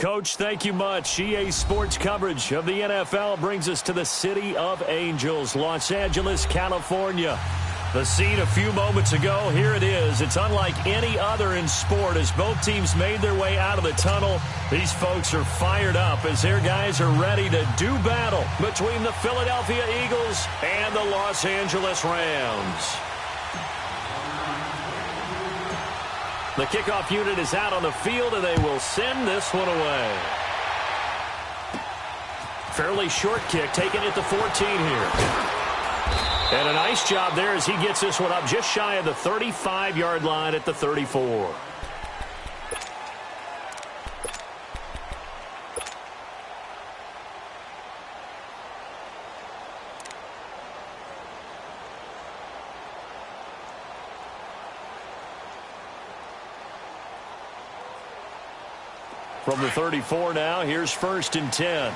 Coach, thank you much. EA Sports coverage of the NFL brings us to the City of Angels, Los Angeles, California. The scene a few moments ago, here it is. It's unlike any other in sport as both teams made their way out of the tunnel. These folks are fired up as their guys are ready to do battle between the Philadelphia Eagles and the Los Angeles Rams. The kickoff unit is out on the field, and they will send this one away. Fairly short kick, taken at the 14 here. And a nice job there as he gets this one up just shy of the 35-yard line at the 34. From the 34 now, here's 1st and 10.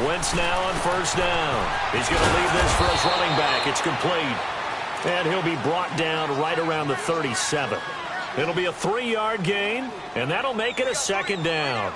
Wentz now on 1st down. He's going to leave this for his running back. It's complete. And he'll be brought down right around the 37. It'll be a 3-yard gain, and that'll make it a 2nd down.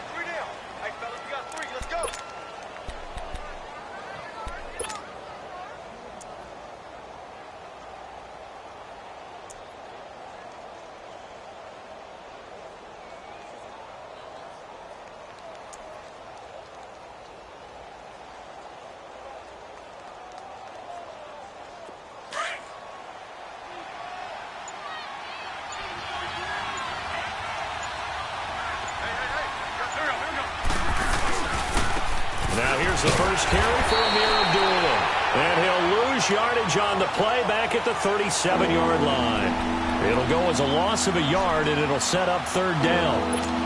Now here's the first carry for Amir Abdullah. And he'll lose yardage on the play back at the 37-yard line. It'll go as a loss of a yard, and it'll set up 3rd down.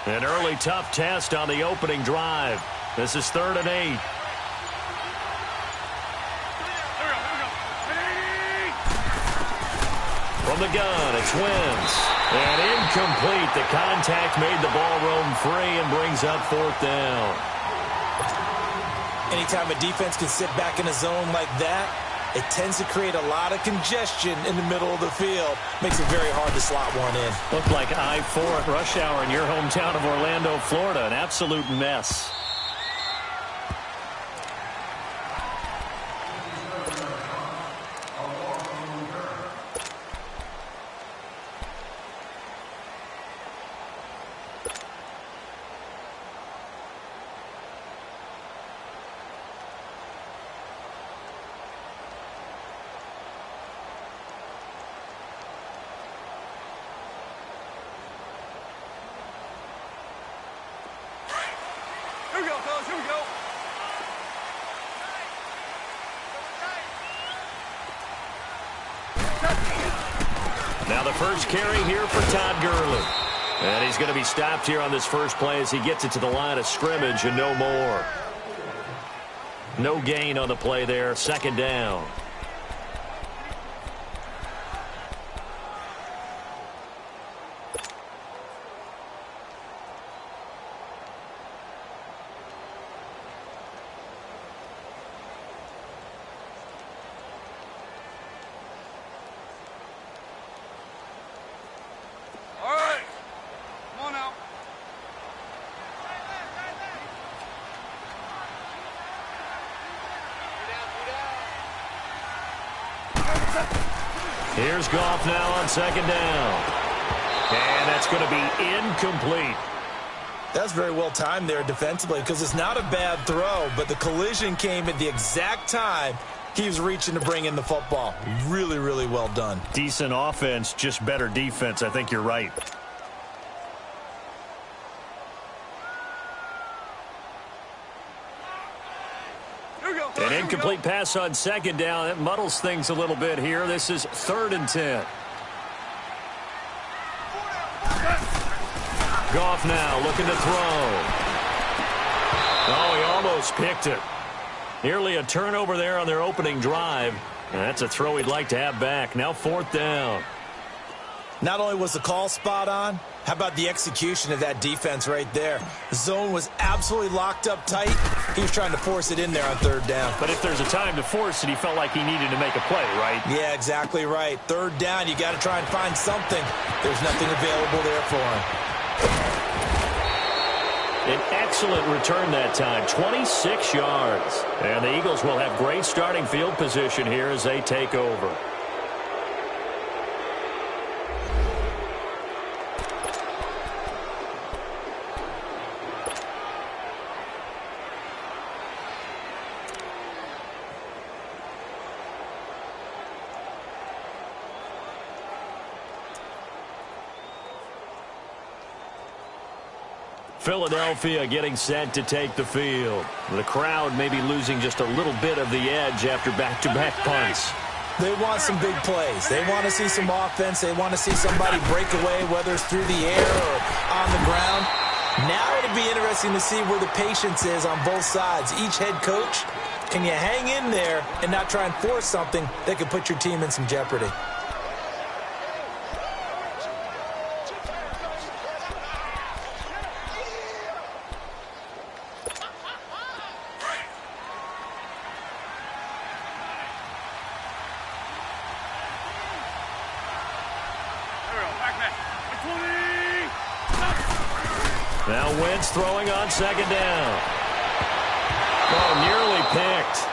An early tough test on the opening drive. This is 3rd and 8. From the gun, it's Wentz. And incomplete. The contact made the ball roam free and brings up 4th down. Anytime a defense can sit back in a zone like that, it tends to create a lot of congestion in the middle of the field. Makes it very hard to slot one in. Looked like I-4 at rush hour in your hometown of Orlando, Florida. An absolute mess. Now the first carry here for Todd Gurley. And he's going to be stopped here on this first play as he gets it to the line of scrimmage and no more. No gain on the play there. 2nd down. Here's Goff now on 2nd down. And that's going to be incomplete. That's very well timed there defensively because it's not a bad throw, but the collision came at the exact time he was reaching to bring in the football. Really, really well done. Decent offense, just better defense. I think you're right. An incomplete pass on 2nd down. It muddles things a little bit here. This is 3rd and 10. Goff now looking to throw. Oh, he almost picked it. Nearly a turnover there on their opening drive. And that's a throw he'd like to have back. Now 4th down. Not only was the call spot on, how about the execution of that defense right there? The zone was absolutely locked up tight. He was trying to force it in there on 3rd down. But if there's a time to force it, he felt like he needed to make a play, right? Yeah, exactly right. 3rd down, you got to try and find something. There's nothing available there for him. An excellent return that time, 26 yards. And the Eagles will have great starting field position here as they take over. Philadelphia getting set to take the field. The crowd may be losing just a little bit of the edge after back-to-back punts. They want some big plays. They want to see some offense. They want to see somebody break away, whether it's through the air or on the ground. Now it'll be interesting to see where the patience is on both sides. Each head coach, can you hang in there and not try and force something that could put your team in some jeopardy? Now Wentz throwing on 2nd down. Oh, nearly picked.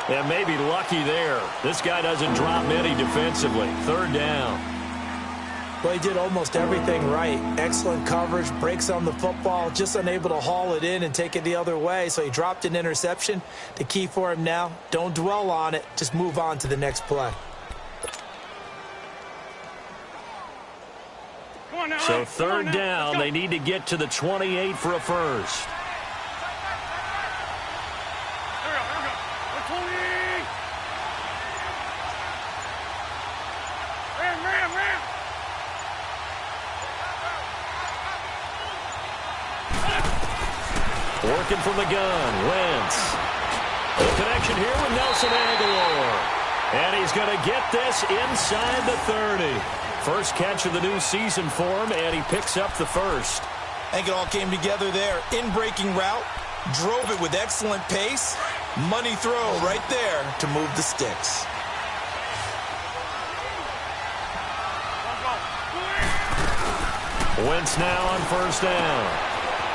And maybe lucky there. This guy doesn't drop many defensively. 3rd down. Well, he did almost everything right. Excellent coverage, breaks on the football, just unable to haul it in and take it the other way. So he dropped an interception. The key for him now, don't dwell on it. Just move on to the next play. So 3rd down, they need to get to the 28 for a first. Working from the gun, Wentz. The connection here with Nelson Aguilar. And he's going to get this inside the 30. First catch of the new season for him, and he picks up the first. I think it all came together there. In-breaking route, drove it with excellent pace. Money throw right there to move the sticks. Wentz now on 1st down.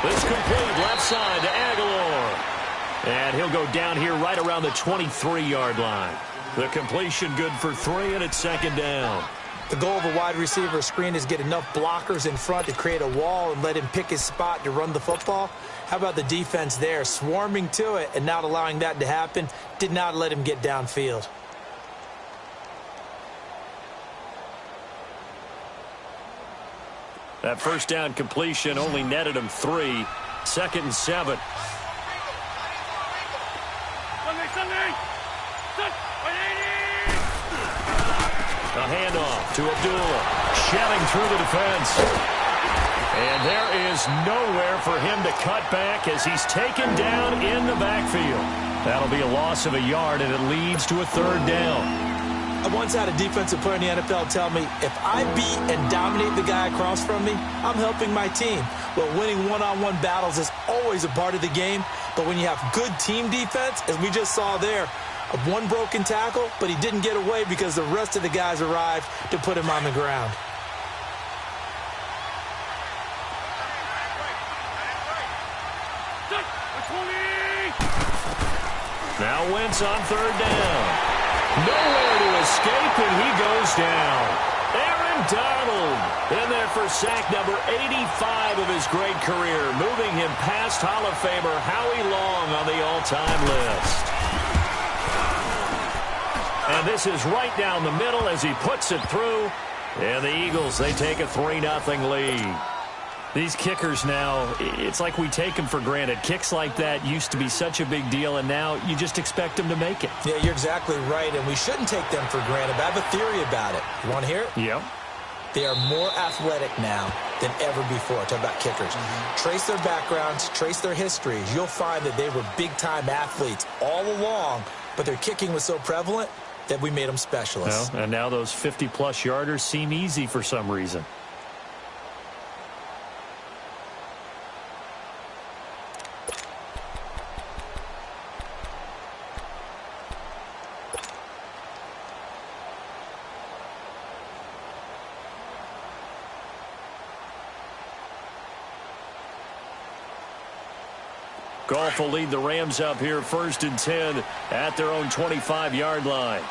This complete left side to Aguilar. And he'll go down here right around the 23-yard line. The completion good for 3, and it's 2nd down. The goal of a wide receiver screen is get enough blockers in front to create a wall and let him pick his spot to run the football. How about the defense there, swarming to it and not allowing that to happen? Did not let him get downfield. That 1st down completion only netted him 3. 2nd and 7. A handoff to Abdullah, shedding through the defense. And there is nowhere for him to cut back as he's taken down in the backfield. That'll be a loss of a yard, and it leads to a 3rd down. I once had a defensive player in the NFL tell me, if I beat and dominate the guy across from me, I'm helping my team. Well, winning one-on-one battles is always a part of the game, but when you have good team defense, as we just saw there, one broken tackle, but he didn't get away because the rest of the guys arrived to put him on the ground. Now Wentz on 3rd down. Nowhere to escape, and he goes down. Aaron Donald in there for sack number 85 of his great career, moving him past Hall of Famer Howie Long on the all-time list. And this is right down the middle as he puts it through. And the Eagles, they take a 3-0 lead. These kickers now, it's like we take them for granted. Kicks like that used to be such a big deal, and now you just expect them to make it. Yeah, you're exactly right, and we shouldn't take them for granted. But I have a theory about it. You want to hear it? Yep. They are more athletic now than ever before. Talk about kickers. Trace their backgrounds, trace their histories. You'll find that they were big-time athletes all along, but their kicking was so prevalent that we made them specialists. Well, and now those 50-plus yarders seem easy for some reason. Goff will lead the Rams up here 1st and 10 at their own 25-yard line.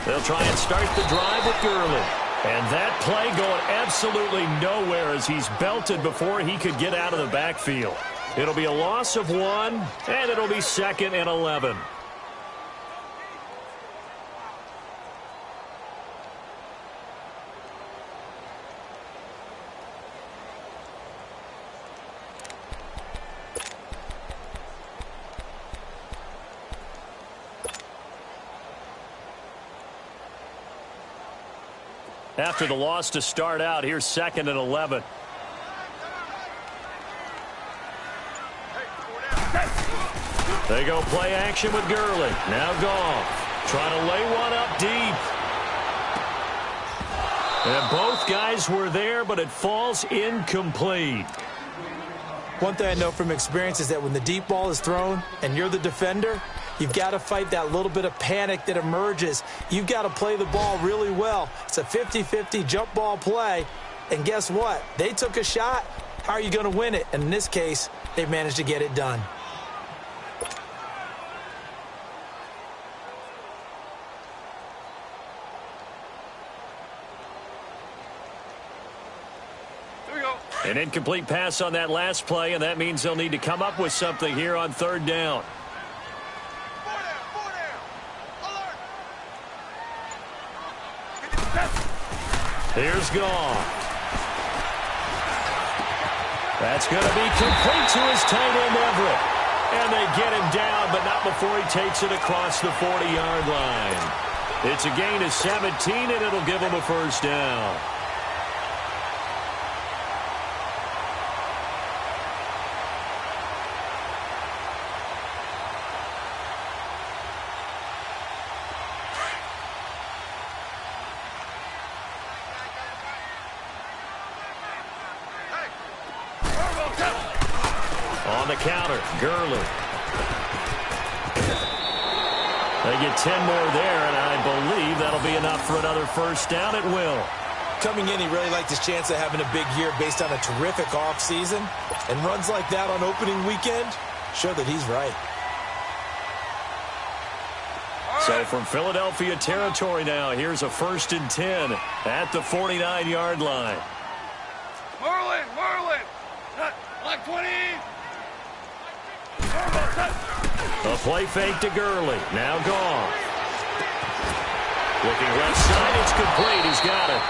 They'll try and start the drive with Gurley. And that play going absolutely nowhere as he's belted before he could get out of the backfield. It'll be a loss of 1, and it'll be 2nd and 11. After the loss to start out, here's 2nd and 11. They go play action with Gurley. Now Goff trying to lay one up deep. And both guys were there, but it falls incomplete. One thing I know from experience is that when the deep ball is thrown and you're the defender, you've got to fight that little bit of panic that emerges. You've got to play the ball really well. It's a 50-50 jump ball play. And guess what? They took a shot. How are you going to win it? And in this case, they managed to get it done. An incomplete pass on that last play, and that means they'll need to come up with something here on 3rd down. Here's Goff. That's going to be complete to his tight end, Everett. And they get him down, but not before he takes it across the 40-yard line. It's a gain of 17, and it'll give him a 1st down. On the counter, Gurley. They get 10 more there, and I believe that'll be enough for another 1st down. It will. Coming in, he really liked his chance of having a big year based on a terrific offseason. And runs like that on opening weekend show that he's right. So from Philadelphia territory now, here's a 1st and 10 at the 49-yard line. Merlin, like 20. A play fake to Gurley. Now Goff. Looking left side. It's complete. He's got it.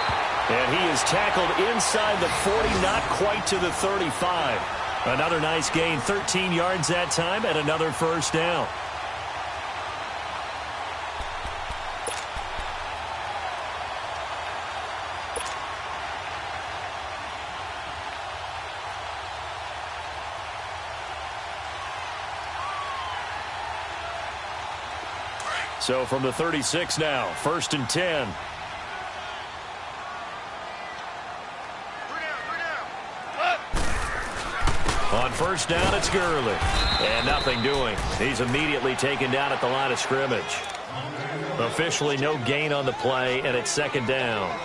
And he is tackled inside the 40, not quite to the 35. Another nice gain. 13 yards that time and another 1st down. So from the 36 now, 1st and 10. On 1st down, it's Gurley. And nothing doing. He's immediately taken down at the line of scrimmage. Officially no gain on the play, and it's 2nd down.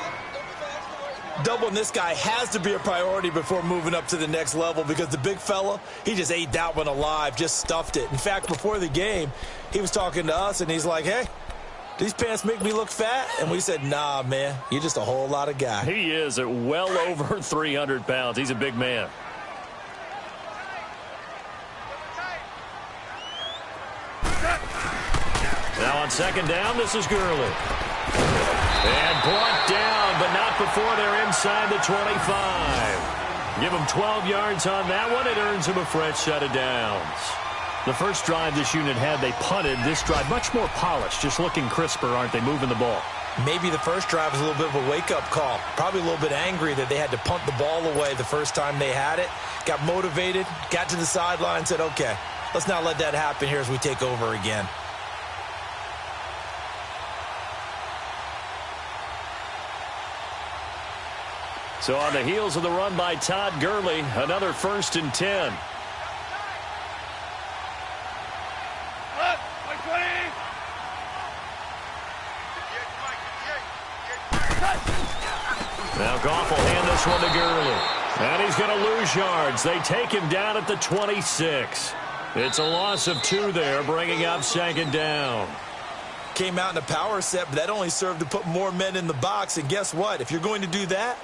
Doubling this guy has to be a priority before moving up to the next level because the big fella, he just ate that one alive, just stuffed it. In fact, before the game, he was talking to us, and he's like, hey, these pants make me look fat? And we said, nah, man, you're just a whole lot of guy. He is at well over 300 pounds. He's a big man. Now on 2nd down, this is Gurley. And brought down, but not before they're inside the 25. Give him 12 yards on that one. It earns him a fresh set of downs. The first drive this unit had, they punted. This drive, much more polished, just looking crisper, aren't they, moving the ball? Maybe the first drive was a little bit of a wake-up call. Probably a little bit angry that they had to punt the ball away the first time they had it. Got motivated, got to the sideline, said, okay, let's not let that happen here as we take over again. So on the heels of the run by Todd Gurley, another 1st and 10. Now Goff will hand this one to Gurley. And he's going to lose yards. They take him down at the 26. It's a loss of 2 there, bringing up 2nd down. Came out in a power set, but that only served to put more men in the box. And guess what? If you're going to do that,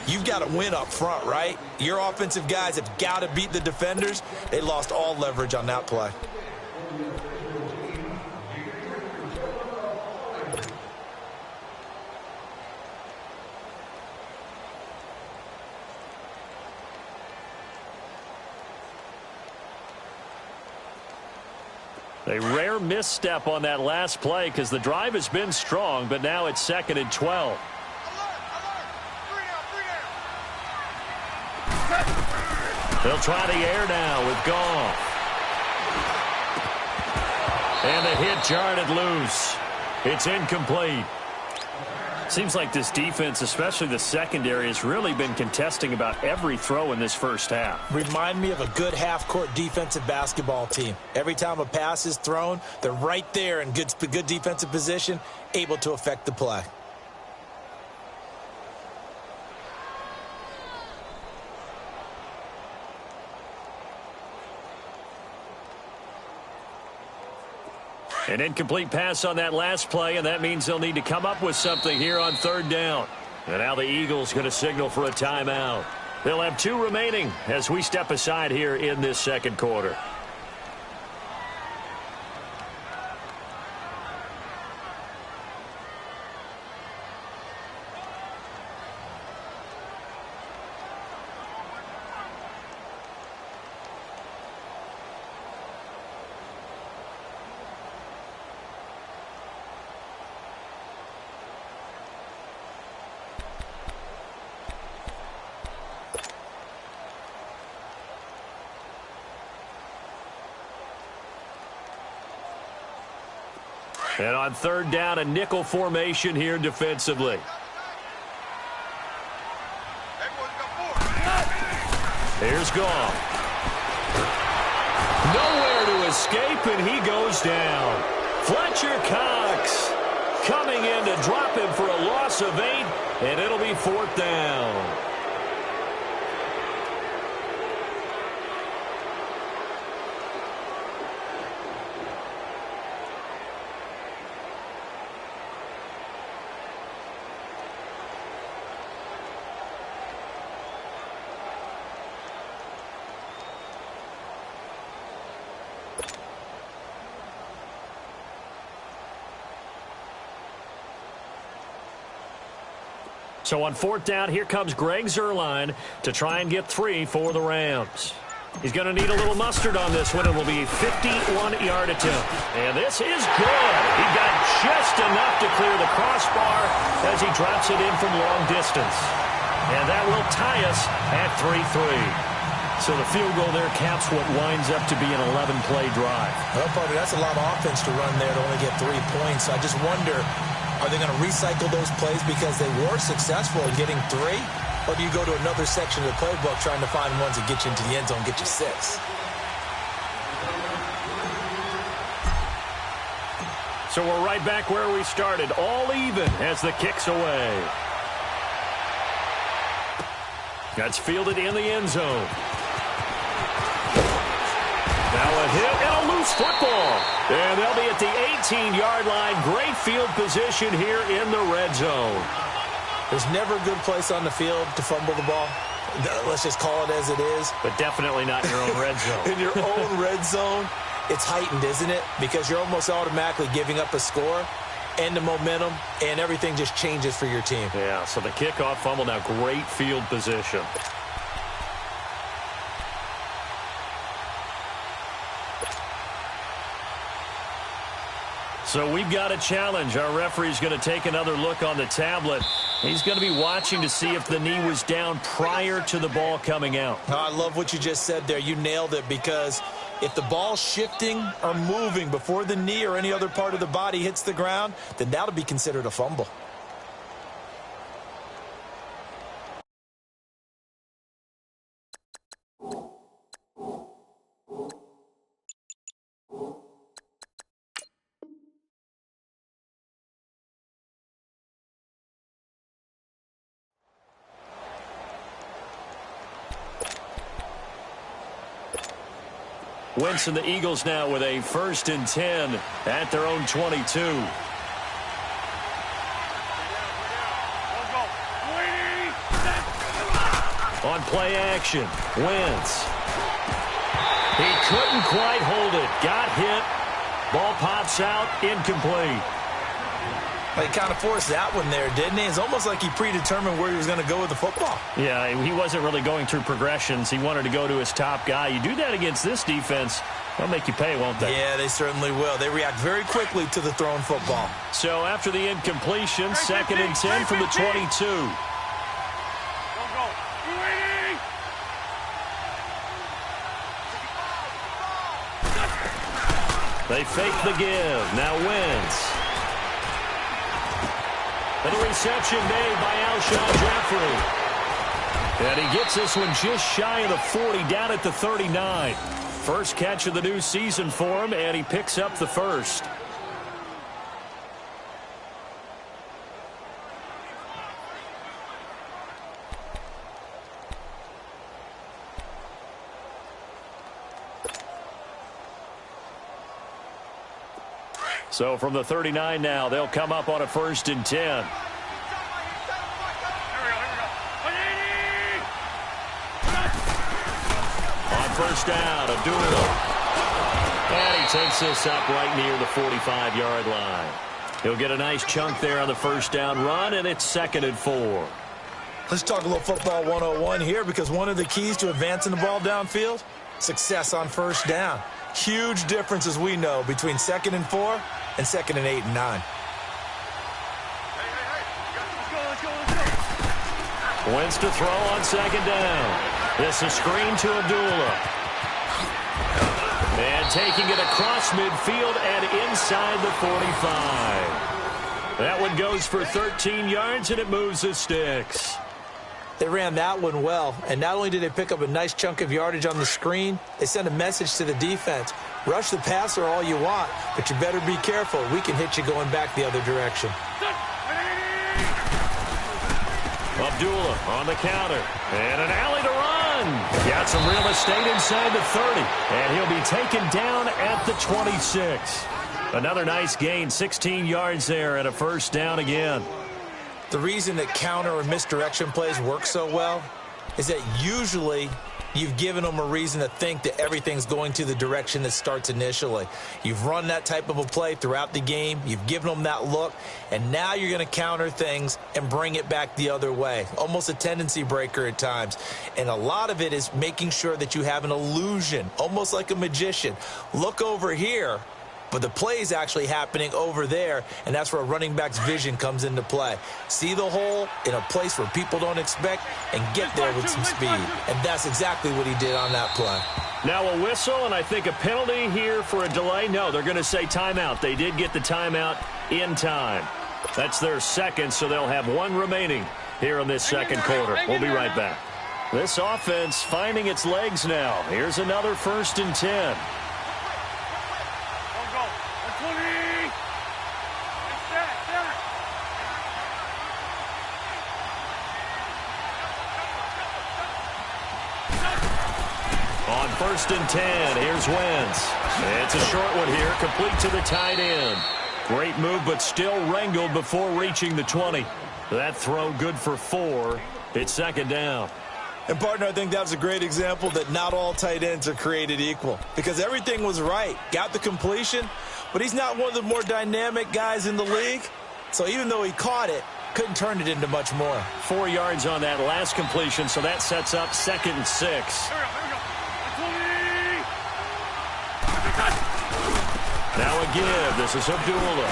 you've got to win up front, right? Your offensive guys have got to beat the defenders. They lost all leverage on that play. A rare misstep on that last play because the drive has been strong, but now it's 2nd and 12. They'll try the air now with Goff. And the hit jarred loose. It's incomplete. Seems like this defense, especially the secondary, has really been contesting about every throw in this first half. Remind me of a good half-court defensive basketball team. Every time a pass is thrown, they're right there in good defensive position, able to affect the play. An incomplete pass on that last play, and that means they'll need to come up with something here on 3rd down. And now the Eagles going to signal for a timeout. They'll have 2 remaining as we step aside here in this 2nd quarter. And on 3rd down, a nickel formation here defensively. Here's Goff. Nowhere to escape, and he goes down. Fletcher Cox coming in to drop him for a loss of 8, and it'll be 4th down. So on 4th down, here comes Greg Zuerlein to try and get 3 for the Rams. He's going to need a little mustard on this one. It will be a 51-yard attempt. And this is good. He got just enough to clear the crossbar as he drops it in from long distance. And that will tie us at 3-3. So the field goal there caps what winds up to be an 11-play drive. Well, partner, that's a lot of offense to run there to only get 3 points. I just wonder, are they going to recycle those plays because they were successful in getting 3? Or do you go to another section of the playbook trying to find ones that get you into the end zone, get you 6? So we're right back where we started, all even as the kick's away. That's fielded in the end zone. Now a hit and a loose football. And they'll be at the 18-yard line. Great field position here in the red zone. There's never a good place on the field to fumble the ball. Let's just call it as it is. But definitely not in your own red zone. In your own red zone, it's heightened, isn't it? Because you're almost automatically giving up a score and the momentum, and everything just changes for your team. Yeah, so the kickoff fumble, now great field position. So we've got a challenge. Our referee's going to take another look on the tablet. He's going to be watching to see if the knee was down prior to the ball coming out. Oh, I love what you just said there. You nailed it, because if the ball's shifting or moving before the knee or any other part of the body hits the ground, then that'll be considered a fumble. Wentz and the Eagles now with a 1st and 10 at their own 22. On play action, Wentz. He couldn't quite hold it. Got hit. Ball pops out, incomplete. He kind of forced that one there, didn't he? It's almost like he predetermined where he was going to go with the football. Yeah, he wasn't really going through progressions. He wanted to go to his top guy. You do that against this defense, they'll make you pay, won't they? Yeah, they certainly will. They react very quickly to the thrown football. So after the incompletion, 2nd and 10 from the 22. They fake the give. Now Wentz. And a reception made by Alshon Jeffrey. And he gets this one just shy of the 40, down at the 39. First catch of the new season for him, and he picks up the first. So from the 39 now, they'll come up on a 1st and 10. On 1st down, Abdullah. And he takes this up right near the 45-yard line. He'll get a nice chunk there on the 1st down run, and it's 2nd and 4. Let's talk a little football 101 here, because one of the keys to advancing the ball downfield, success on 1st down. Huge difference, as we know, between 2nd and 4 and 2nd and 8 and 9. Wentz to throw on 2nd down. This is screen to Abdullah. And taking it across midfield and inside the 45. That one goes for 13 yards, and it moves the sticks. They ran that one well, and not only did they pick up a nice chunk of yardage on the screen, they sent a message to the defense. Rush the passer all you want, but you better be careful. We can hit you going back the other direction. Abdullah on the counter, and an alley to run. Got some real estate inside the 30, and he'll be taken down at the 26. Another nice gain, 16 yards there, and a 1st down again. The reason that counter or misdirection plays work so well is that usually you've given them a reason to think that everything's going to the direction that starts initially. You've run that type of a play throughout the game. You've given them that look, and now you're going to counter things and bring it back the other way. Almost a tendency breaker at times. And a lot of it is making sure that you have an illusion, almost like a magician. Look over here. But the play is actually happening over there, and that's where a running back's vision comes into play. See the hole in a place where people don't expect and get there with some speed. And that's exactly what he did on that play. Now a whistle, and I think a penalty here for a delay. No, they're going to say timeout. They did get the timeout in time. That's their 2nd, so they'll have 1 remaining here in this 2nd quarter. We'll be right back. This offense finding its legs now. Here's another 1st and 10. On 1st and 10, here's Wentz. It's a short one here, complete to the tight end. Great move, but still wrangled before reaching the 20. That throw good for 4. It's 2nd down. And, partner, I think that was a great example that not all tight ends are created equal, because everything was right. Got the completion, but he's not one of the more dynamic guys in the league. So even though he caught it, couldn't turn it into much more. 4 yards on that last completion, so that sets up 2nd and 6. Now a give. This is Abdullah.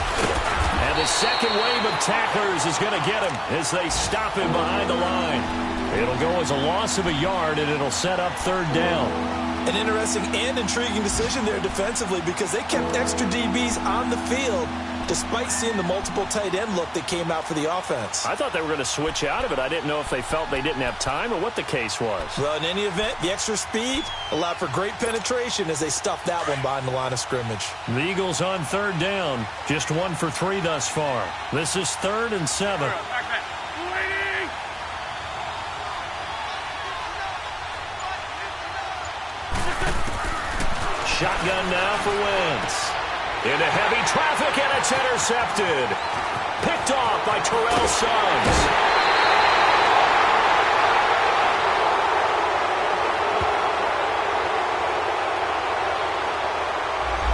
And the second wave of tacklers is going to get him as they stop him behind the line. It'll go as a loss of a yard, and it'll set up third down. An interesting and intriguing decision there defensively because they kept extra DBs on the field despite seeing the multiple tight end look that came out for the offense. I thought they were going to switch out of it. I didn't know if they felt they didn't have time or what the case was. Well, in any event, the extra speed allowed for great penetration as they stuffed that one behind the line of scrimmage. The Eagles on third down. Just 1 for 3 thus far. This is 3rd and 7. Shotgun now for Wentz. Into heavy traffic, and it's intercepted. Picked off by Terrell Suggs.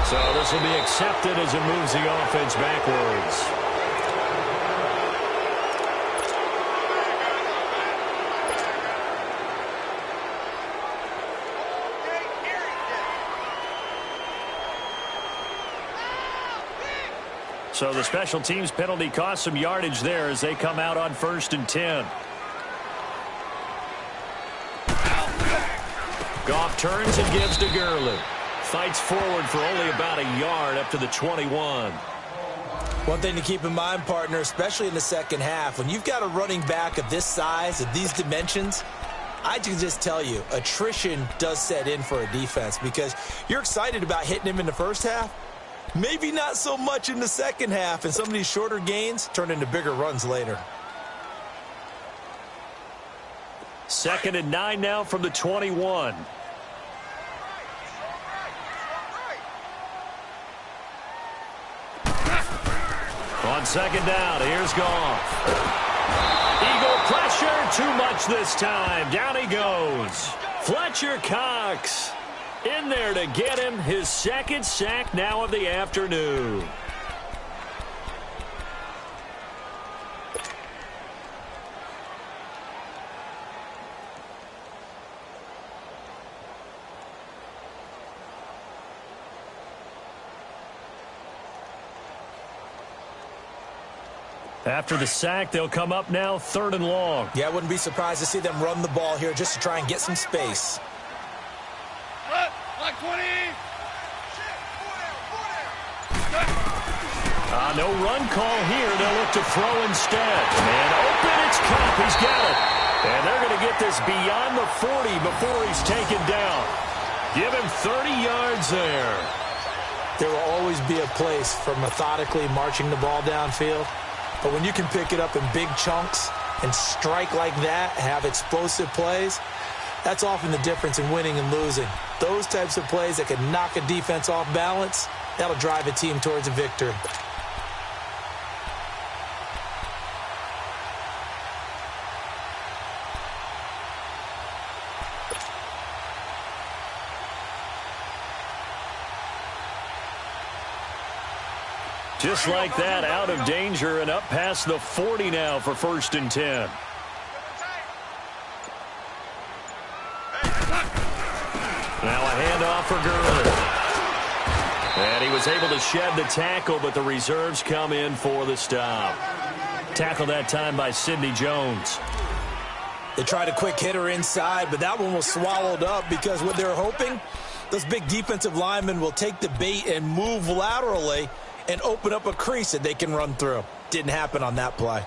So this will be accepted as it moves the offense backwards. So the special teams penalty cost some yardage there as they come out on 1st and 10. Goff turns and gives to Gurley. Fights forward for only about a yard up to the 21. One thing to keep in mind, partner, especially in the second half, when you've got a running back of this size, of these dimensions, I can just tell you, attrition does set in for a defense because you're excited about hitting him in the first half. Maybe not so much in the second half, and some of these shorter gains turn into bigger runs later. 2nd and 9 now from the 21. On 2nd down, here's Goff. Eagle pressure, too much this time. Down he goes. Fletcher Cox in there to get him his 2nd sack now of the afternoon. After the sack, they'll come up now 3rd and long. Yeah, I wouldn't be surprised to see them run the ball here just to try and get some space. Like 20. No run call here. They'll look to throw instead. And open, it's Cup. He's got it. And they're going to get this beyond the 40 before he's taken down. Give him 30 yards there. There will always be a place for methodically marching the ball downfield. But when you can pick it up in big chunks and strike like that, have explosive plays, that's often the difference in winning and losing. Those types of plays that can knock a defense off balance, that'll drive a team towards a victory. Just like that, out of danger and up past the 40 now for 1st and 10. Now a handoff for Gurley. And he was able to shed the tackle, but the reserves come in for the stop. Tackle that time by Sidney Jones. They tried a quick hitter inside, but that one was swallowed up because what they're hoping, those big defensive linemen will take the bait and move laterally and open up a crease that they can run through. Didn't happen on that play.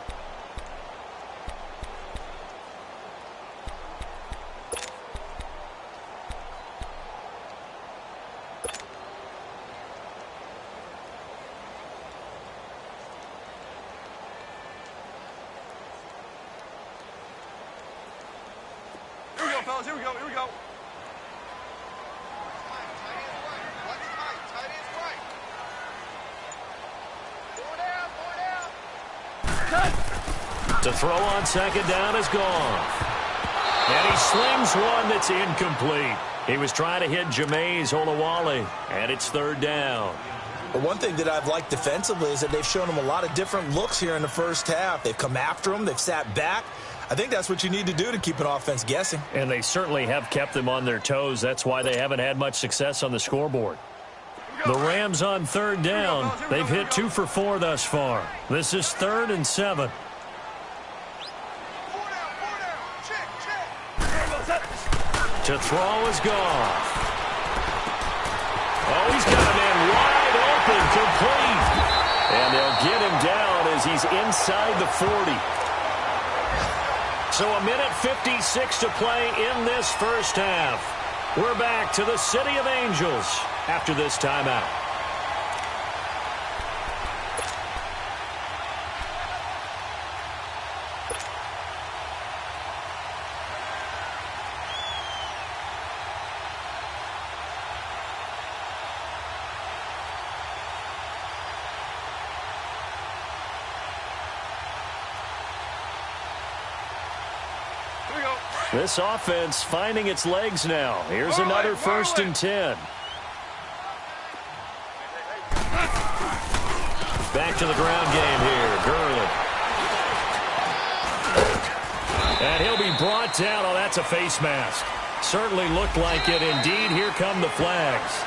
Here we go, fellas. Here we go. Here we go. To throw on 2nd down is Goff. And he slings one that's incomplete. He was trying to hit Jameis Olawale, and it's 3rd down. But one thing that I've liked defensively is that they've shown him a lot of different looks here in the first half. They've come after him. They've sat back. I think that's what you need to do to keep an offense guessing. And they certainly have kept them on their toes. That's why they haven't had much success on the scoreboard. Here The Rams on third down. They've hit 2 for 4 thus far. This is 3rd and 7. To throw is Goff. Oh, he's got a man wide open, complete. And they'll get him down as he's inside the 40. So a minute 56 to play in this first half. We're back to the City of Angels after this timeout. This offense finding its legs now. Here's another 1st and 10. Back to the ground game here. Gurley. And he'll be brought down. Oh, that's a face mask. Certainly looked like it. Indeed, here come the flags.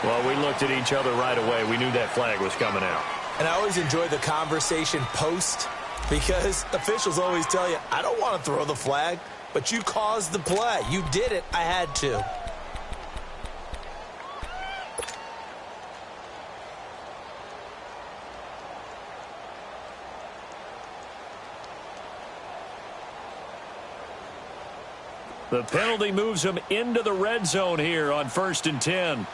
Well, we looked at each other right away. We knew that flag was coming out. And I always enjoy the conversation post because officials always tell you, I don't want to throw the flag. But you caused the play. You did it. I had to. The penalty moves him into the red zone here on 1st and 10.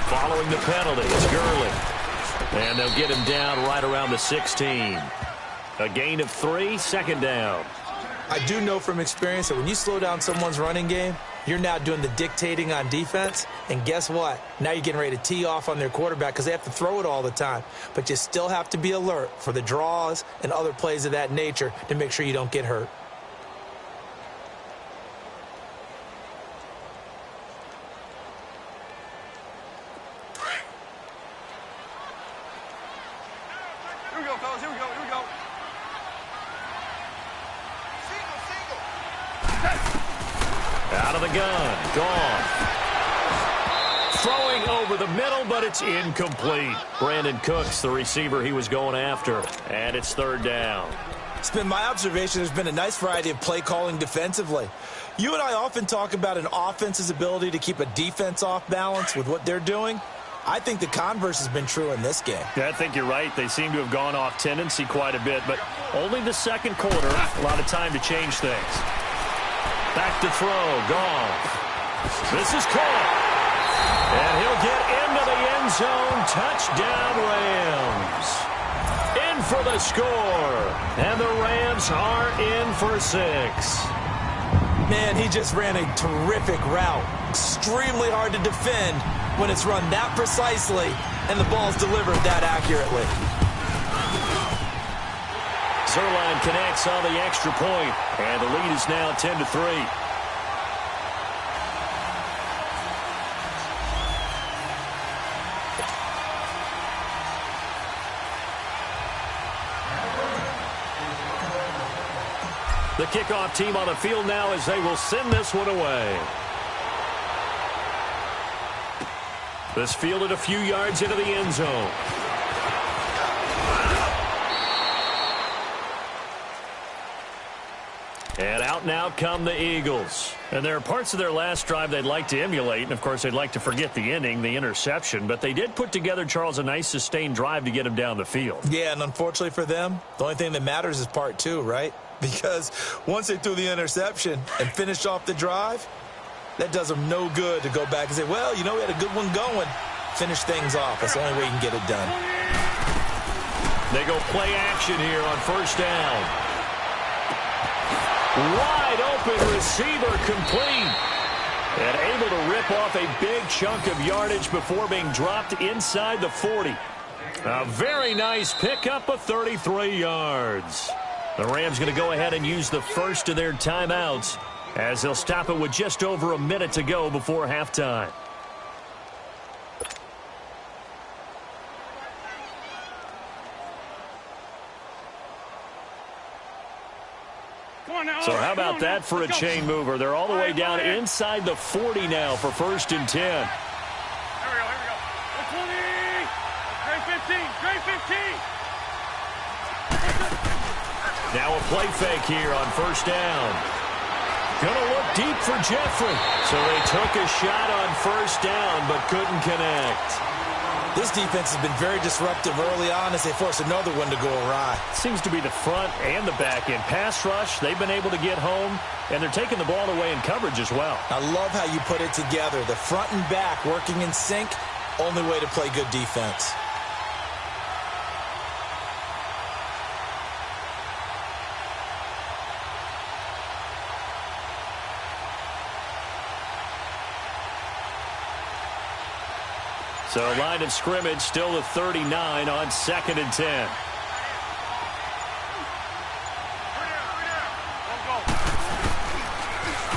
Following the penalty, it's Gurley. And they'll get him down right around the 16. A gain of 3, 2nd down. I do know from experience that when you slow down someone's running game, you're now doing the dictating on defense. And guess what? Now you're getting ready to tee off on their quarterback because they have to throw it all the time. But you still have to be alert for the draws and other plays of that nature to make sure you don't get hurt. Out of the gun. Gone. Throwing over the middle, but it's incomplete. Brandon Cooks, the receiver he was going after. And it's 3rd down. It's been my observation there's been a nice variety of play calling defensively. You and I often talk about an offense's ability to keep a defense off balance with what they're doing. I think the converse has been true in this game. Yeah, I think you're right. They seem to have gone off tendency quite a bit, but only the 2nd quarter. A lot of time to change things. Back to throw. Goff. This is caught. And he'll get into the end zone. Touchdown, Rams. In for the score. And the Rams are in for 6. Man, he just ran a terrific route. Extremely hard to defend when it's run that precisely and the ball's delivered that accurately. Zerline connects on the extra point, and the lead is now 10-3. The kickoff team on the field now as they will send this one away. This fielded a few yards into the end zone. And out now come the Eagles. And there are parts of their last drive they'd like to emulate. And, of course, they'd like to forget the inning, the interception. But they did put together, Charles, a nice sustained drive to get him down the field. Yeah, and unfortunately for them, the only thing that matters is part 2, right? Because once they threw the interception and finished off the drive, that does them no good to go back and say, well, you know, we had a good one going. Finish things off. That's the only way you can get it done. They go play action here on 1st down. Wide open receiver complete. And able to rip off a big chunk of yardage before being dropped inside the 40. A very nice pickup of 33 yards. The Rams going to go ahead and use the first of their timeouts as they'll stop it with just over a minute to go before halftime. So how about that for a chain mover? They're all the way down inside the 40 now for 1st and 10. Here we go. 20. Trey 15. Trey 15. Now a play fake here on 1st down. Gonna look deep for Jeffrey. So they took a shot on 1st down but couldn't connect. This defense has been very disruptive early on as they force another one to go awry. Seems to be the front and the back end. Pass rush, they've been able to get home, and they're taking the ball away in coverage as well. I love how you put it together. The front and back working in sync, only way to play good defense. So line of scrimmage still the 39 on 2nd and 10.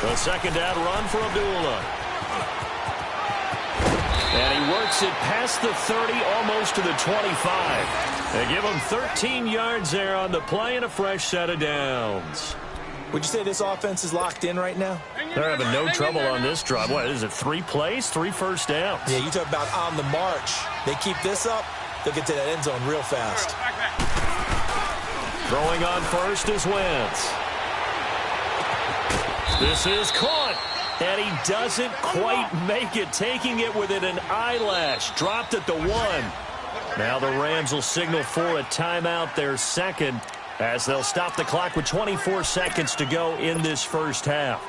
The 2nd down run for Abdullah. And he works it past the 30, almost to the 25. They give him 13 yards there on the play and a fresh set of downs. Would you say this offense is locked in right now? They're having no trouble on this drive. What is it, 3 plays, 3 first downs? Yeah, you talk about on the march. They keep this up, they'll get to that end zone real fast. Throwing on 1st is Wentz. This is caught, and he doesn't quite make it, taking it within an eyelash. Dropped at the 1. Now the Rams will signal for a timeout, their 2nd, as they'll stop the clock with 24 seconds to go in this first half.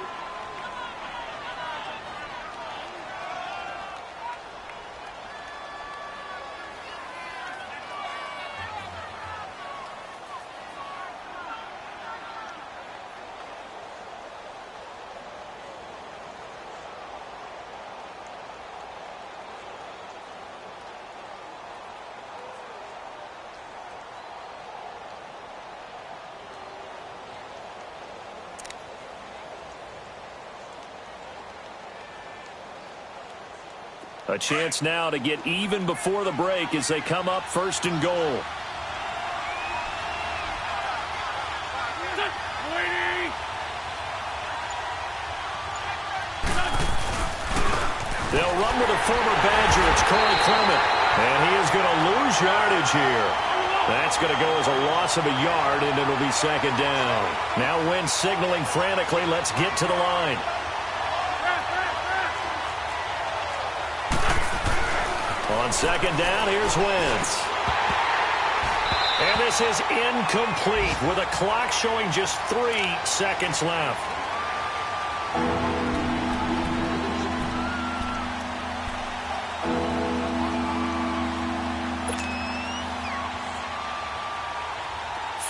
A chance now to get even before the break as they come up 1st and goal. They'll run with a former Badger. It's Corey Clement. And he is going to lose yardage here. That's going to go as a loss of a yard, and it'll be 2nd down. Now Wentz signaling frantically, let's get to the line. On 2nd down, here's Wentz. And this is incomplete with a clock showing just 3 seconds left.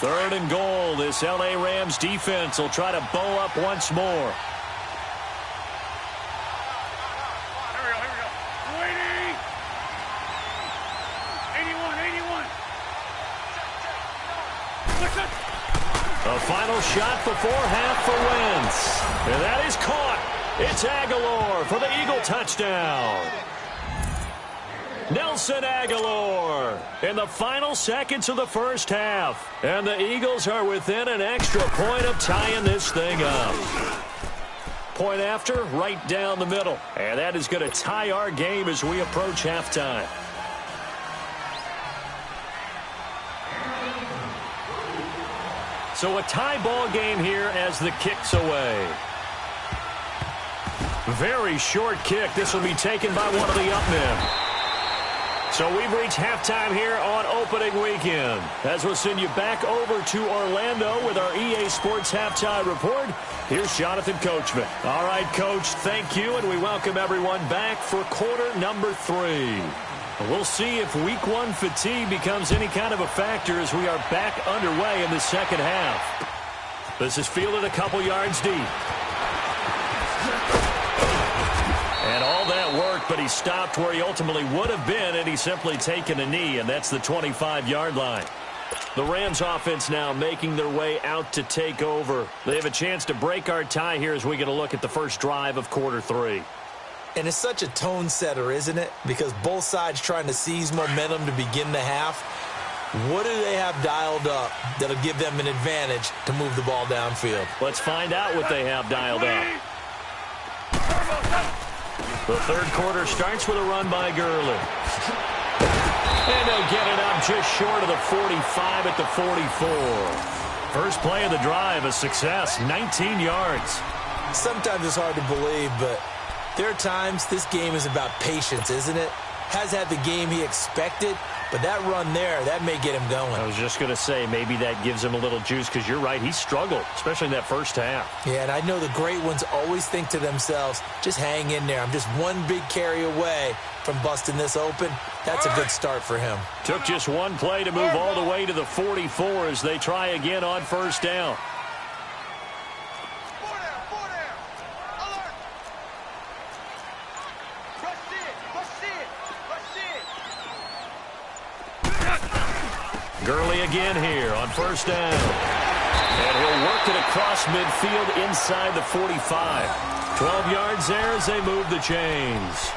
Third and goal. This L.A. Rams defense will try to bow up once more. A final shot before half for Wentz. And that is caught. It's Aguilar for the Eagle touchdown. Nelson Aguilar in the final seconds of the first half. And the Eagles are within an extra point of tying this thing up. Point after, right down the middle. And that is going to tie our game as we approach halftime. So a tie ball game here as the kick's away. Very short kick. This will be taken by one of the up men. So we've reached halftime here on opening weekend. As we'll send you back over to Orlando with our EA Sports Halftime Report, here's Jonathan Coachman. All right, Coach, thank you, and we welcome everyone back for quarter number 3. We'll see if week 1 fatigue becomes any kind of a factor as we are back underway in the second half. This is fielded a couple yards deep. And all that work, but he stopped where he ultimately would have been, and he's simply taken a knee, and that's the 25-yard line. The Rams offense now making their way out to take over. They have a chance to break our tie here as we get a look at the first drive of quarter 3. And it's such a tone setter, isn't it? Because both sides trying to seize momentum to begin the half. What do they have dialed up that'll give them an advantage to move the ball downfield? Let's find out what they have dialed up. The third quarter starts with a run by Gurley. And they'll get it up just short of the 45 at the 44. First play of the drive, a success, 19 yards. Sometimes it's hard to believe, but there are times this game is about patience, isn't it? Has had the game he expected, but that run there, that may get him going. I was just going to say, maybe that gives him a little juice, because you're right, he struggled, especially in that first half. Yeah, and I know the great ones always think to themselves, just hang in there. I'm just one big carry away from busting this open. That's a good start for him. Took just one play to move all the way to the 44 as they try again on first down. Gurley again here on first down. And he'll work it across midfield inside the 45. 12 yards there as they move the chains.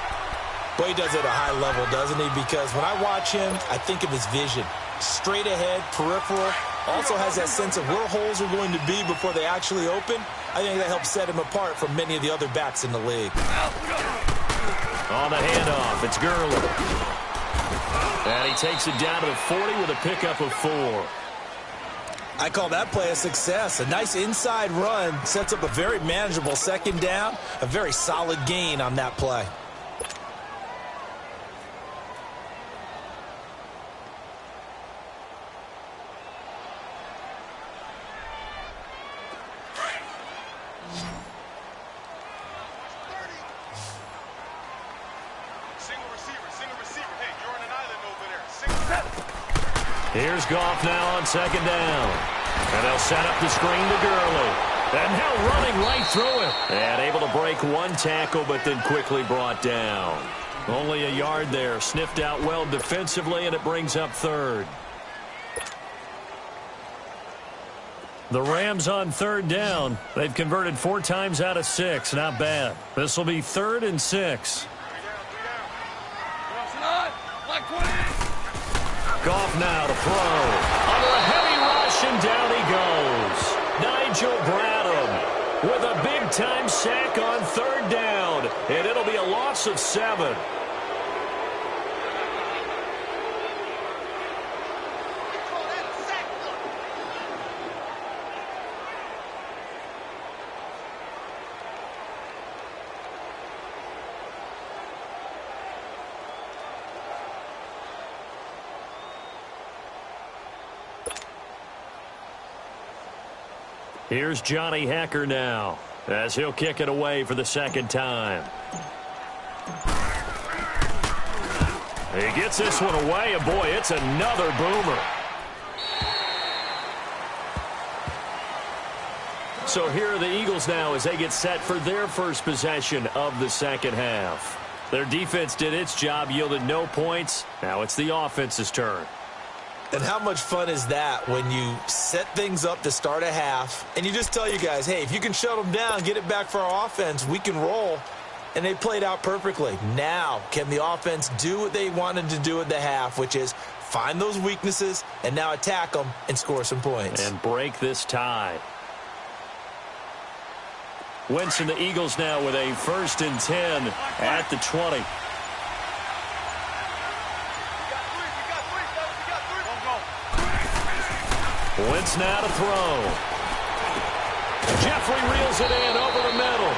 Boy, he does it at a high level, doesn't he? Because when I watch him, I think of his vision. Straight ahead, peripheral. Also has that sense of where holes are going to be before they actually open. I think that helps set him apart from many of the other backs in the league. On the handoff, it's Gurley. And he takes it down to the 40 with a pickup of 4. I call that play a success. A nice inside run sets up a very manageable second down. A very solid gain on that play. Here's Goff now on second down. And they'll set up the screen to Gurley. And now running right through it. And able to break one tackle, but then quickly brought down. Only a yard there. Sniffed out well defensively, and it brings up third. The Rams on third down. They've converted 4 times out of 6. Not bad. This will be 3rd and 6. Goff now to throw. Under a heavy rush, and down he goes. Nigel Bradham with a big-time sack on third down. And it'll be a loss of 7. Here's Johnny Hacker now, as he'll kick it away for the second time. He gets this one away, and boy, it's another boomer. So here are the Eagles now as they get set for their first possession of the second half. Their defense did its job, yielded no points. Now it's the offense's turn. And how much fun is that when you set things up to start a half and you just tell you guys, hey, if you can shut them down, get it back for our offense, we can roll. And they played out perfectly. Now, can the offense do what they wanted to do at the half, which is find those weaknesses and now attack them and score some points. And break this tie. Wentz and the Eagles now with a 1st and 10 at the 20. Wentz now to throw. Jeffrey reels it in over the middle.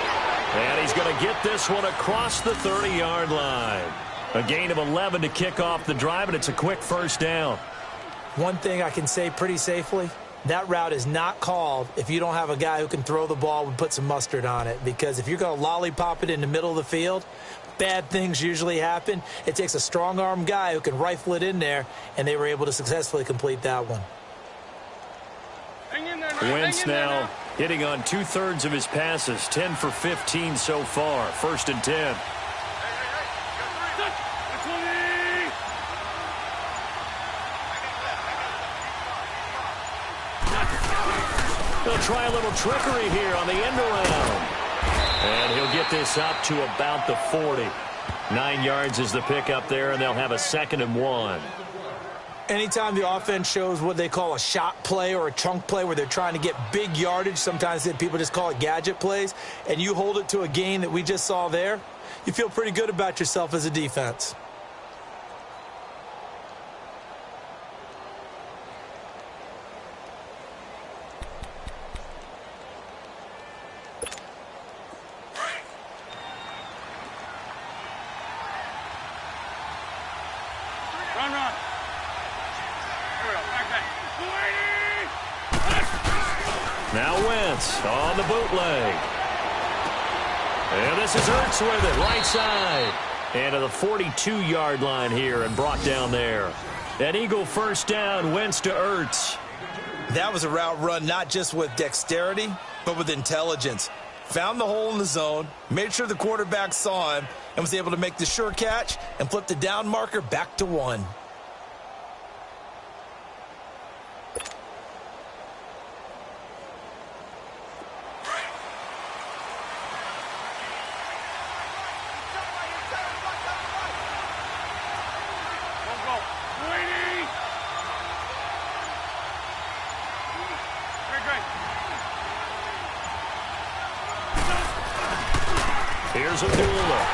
And he's going to get this one across the 30-yard line. A gain of 11 to kick off the drive, and it's a quick first down. One thing I can say pretty safely, that route is not called if you don't have a guy who can throw the ball and put some mustard on it. Because if you're going to lollipop it in the middle of the field, bad things usually happen. It takes a strong-arm guy who can rifle it in there, and they were able to successfully complete that one. Wentz now hitting on 2/3 of his passes, 10 for 15 so far. 1st and 10. They'll try a little trickery here on the end around. And he'll get this up to about the 40. 9 yards is the pickup there, and they'll have a 2nd and 1. Anytime the offense shows what they call a shot play or a chunk play where they're trying to get big yardage, sometimes people just call it gadget plays, and you hold it to a gain that we just saw there, you feel pretty good about yourself as a defense. Run, run. Here we go. Back, back. Now Wentz on the bootleg. And this is Ertz with it, right side. And to the 42-yard line here and brought down there. An Eagle first down, Wentz to Ertz. That was a route run not just with dexterity, but with intelligence. Found the hole in the zone, made sure the quarterback saw him, and was able to make the sure catch and flip the down marker back to 1. Here's Abdullah.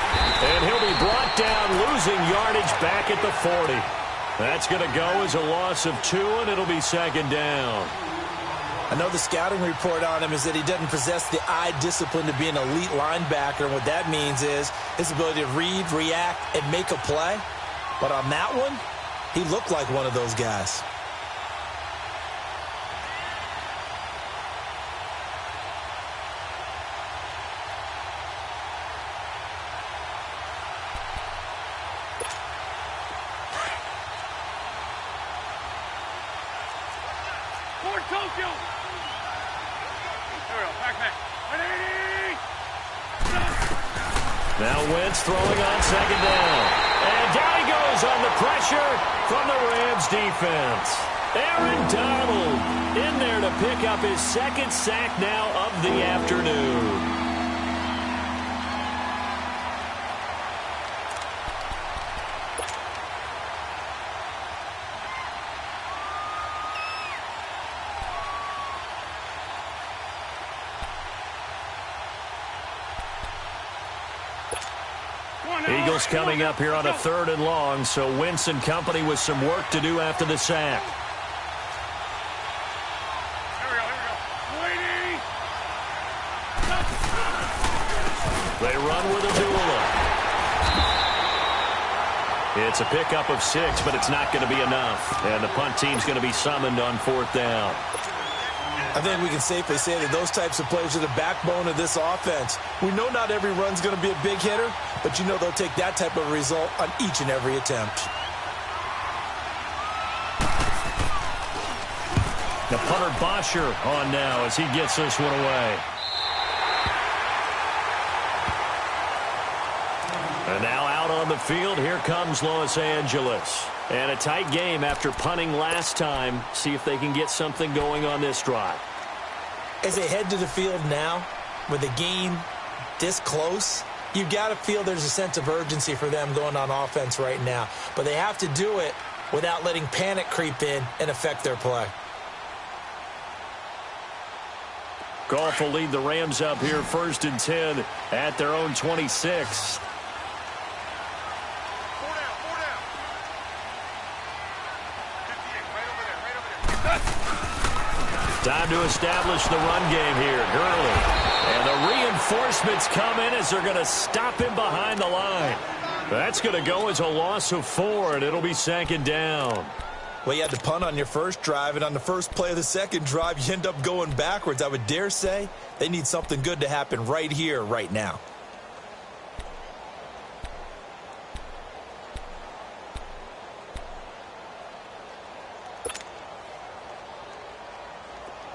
And he'll be brought down, losing yardage back at the 40. That's going to go as a loss of 2, and it'll be second down. I know the scouting report on him is that he doesn't possess the eye discipline to be an elite linebacker. And what that means is his ability to read, react, and make a play. But on that one, he looked like one of those guys. Now Wentz throwing on second down. And down he goes on the pressure from the Rams defense. Aaron Donald in there to pick up his second sack now of the afternoon. Eagles coming up here on a 3rd and long, so Wentz and company with some work to do after the sack. They run with Abdullah. It's a pickup of 6, but it's not going to be enough. And the punt team's going to be summoned on 4th down. I think we can safely say that those types of plays are the backbone of this offense. We know not every run's going to be a big hitter, but you know they'll take that type of result on each and every attempt. The punter Bosher on now as he gets this one away. And now out on the field, here comes Los Angeles. And a tight game after punting last time. See if they can get something going on this drive. As they head to the field now, with the game this close, you've got to feel there's a sense of urgency for them going on offense right now. But they have to do it without letting panic creep in and affect their play. Goff will lead the Rams up here 1st and 10 at their own 26. Time to establish the run game here. Gurley. And the reinforcements come in as they're going to stop him behind the line. That's going to go as a loss of 4, and it'll be 2nd down. Well, you had to punt on your first drive, and on the first play of the second drive, you end up going backwards. I would dare say they need something good to happen right here, right now.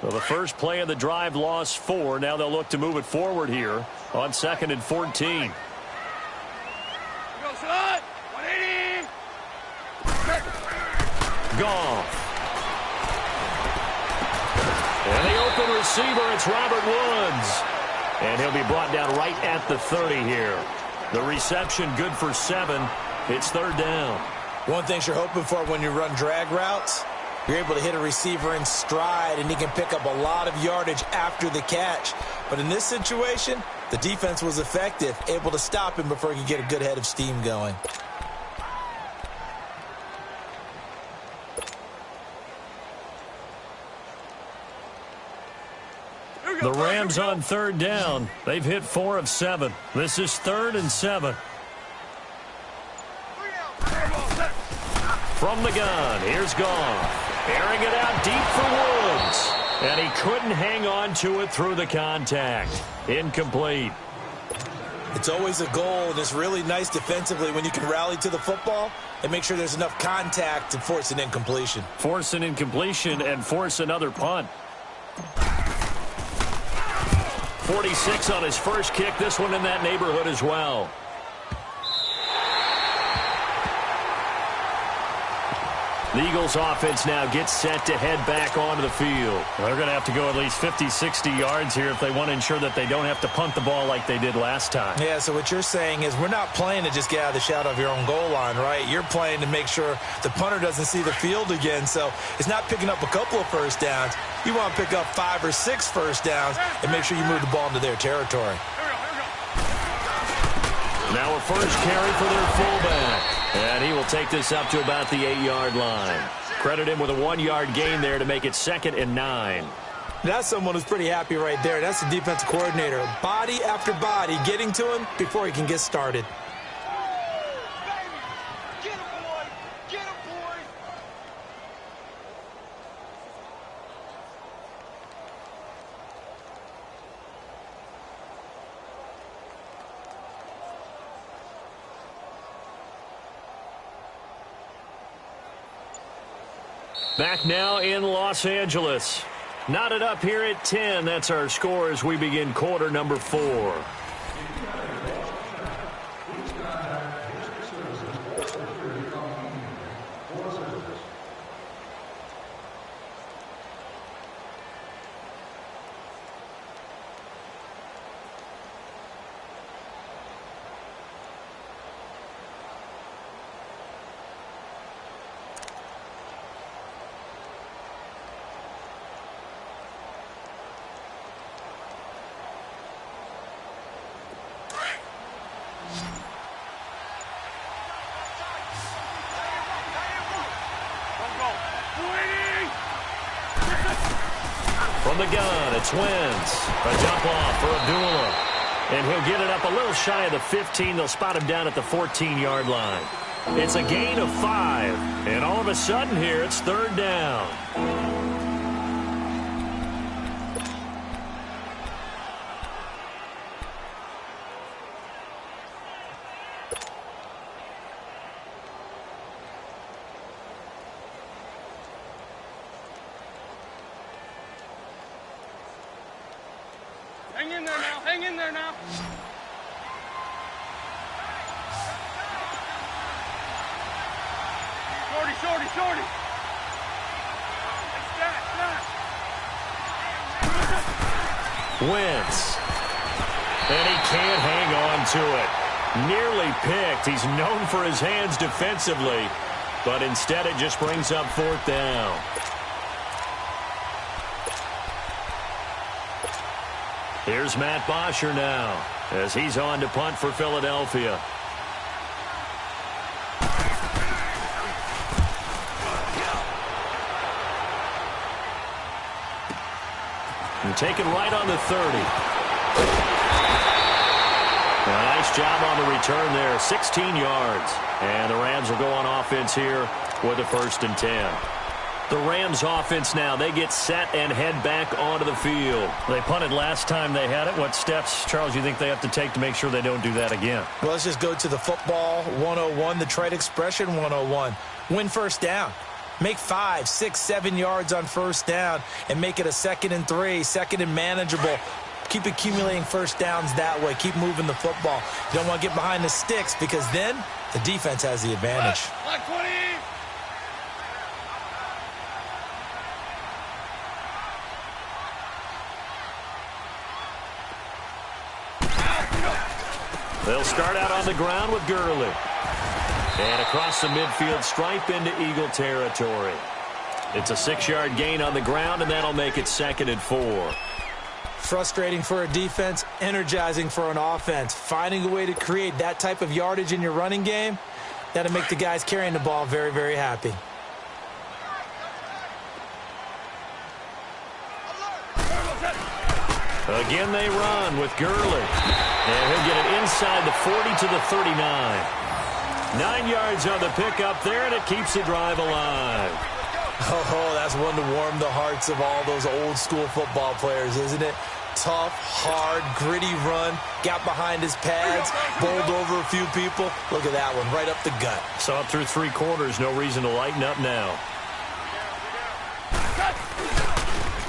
Well, the first play of the drive lost 4. Now they'll look to move it forward here on 2nd and 14. Go, son! 180! Goff. And the open receiver, it's Robert Woods. And he'll be brought down right at the 30 here. The reception good for 7. It's 3rd down. One thing you're hoping for when you run drag routes, you're able to hit a receiver in stride, and he can pick up a lot of yardage after the catch. But in this situation, the defense was effective, able to stop him before he could get a good head of steam going. The Rams on third down. They've hit 4 of 7. This is 3rd and 7. From the gun, here's Goff. Airing it out deep for Woods. And he couldn't hang on to it through the contact. Incomplete. It's always a goal, and it's really nice defensively when you can rally to the football and make sure there's enough contact to force an incompletion. Force an incompletion and force another punt. 46 on his first kick. This one in that neighborhood as well. The Eagles offense now gets set to head back onto the field. They're going to have to go at least 50, 60 yards here if they want to ensure that they don't have to punt the ball like they did last time. Yeah, so what you're saying is we're not playing to just get out of the shadow of your own goal line, right? You're playing to make sure the punter doesn't see the field again. So it's not picking up a couple of first downs. You want to pick up 5 or 6 first downs and make sure you move the ball into their territory. Now a first carry for their fullback. And he will take this up to about the 8-yard line. Credit him with a 1-yard gain there to make it 2nd and 9. That's someone who's pretty happy right there. That's the defensive coordinator. Body after body getting to him before he can get started. Back now in Los Angeles. Knotted up here at 10. That's our score as we begin quarter number 4. From the gun, it's Wentz. A jump off for Abdullah. And he'll get it up a little shy of the 15. They'll spot him down at the 14-yard line. It's a gain of 5. And all of a sudden here, it's 3rd down. Hang in there now. Hang in there now. Shorty, shorty, shorty. Snap. Wentz. And he can't hang on to it. Nearly picked. He's known for his hands defensively, but instead it just brings up 4th down. Here's Matt Bosher now as he's on to punt for Philadelphia. And taken right on the 30. A nice job on the return there, 16 yards. And the Rams will go on offense here with a 1st and 10. The Rams offense now, they get set and head back onto the field. They punted last time they had it. What steps, Charles, you think they have to take to make sure they don't do that again? Well, let's just go to the football 101, the trade expression 101. Win first down. Make 5, 6, 7 yards on first down and make it a 2nd and 3, 2nd and manageable. Keep accumulating first downs that way. Keep moving the football. You don't want to get behind the sticks because then the defense has the advantage. Black 20. They'll start out on the ground with Gurley. And across the midfield stripe into Eagle territory. It's a 6-yard gain on the ground, and that'll make it 2nd and 4. Frustrating for a defense, energizing for an offense. Finding a way to create that type of yardage in your running game, that'll make the guys carrying the ball very, very happy. Again they run with Gurley. And he'll get it inside the 40 to the 39. 9 yards on the pickup there, and it keeps the drive alive. Oh, that's one to warm the hearts of all those old-school football players, isn't it? Tough, hard, gritty run, got behind his pads, bowled over a few people. Look at that one, right up the gut. So up through 3 quarters, no reason to lighten up now.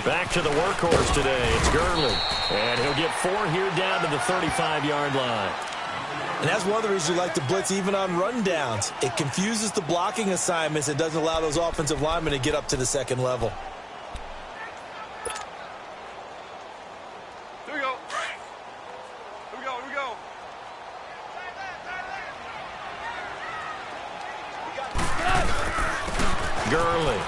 Back to the workhorse today. It's Gurley. And he'll get 4 here down to the 35-yard line. And that's one of the reasons we like to blitz even on rundowns. It confuses the blocking assignments and doesn't allow those offensive linemen to get up to the second level. Here we go. Here we go. Here we go. Gurley.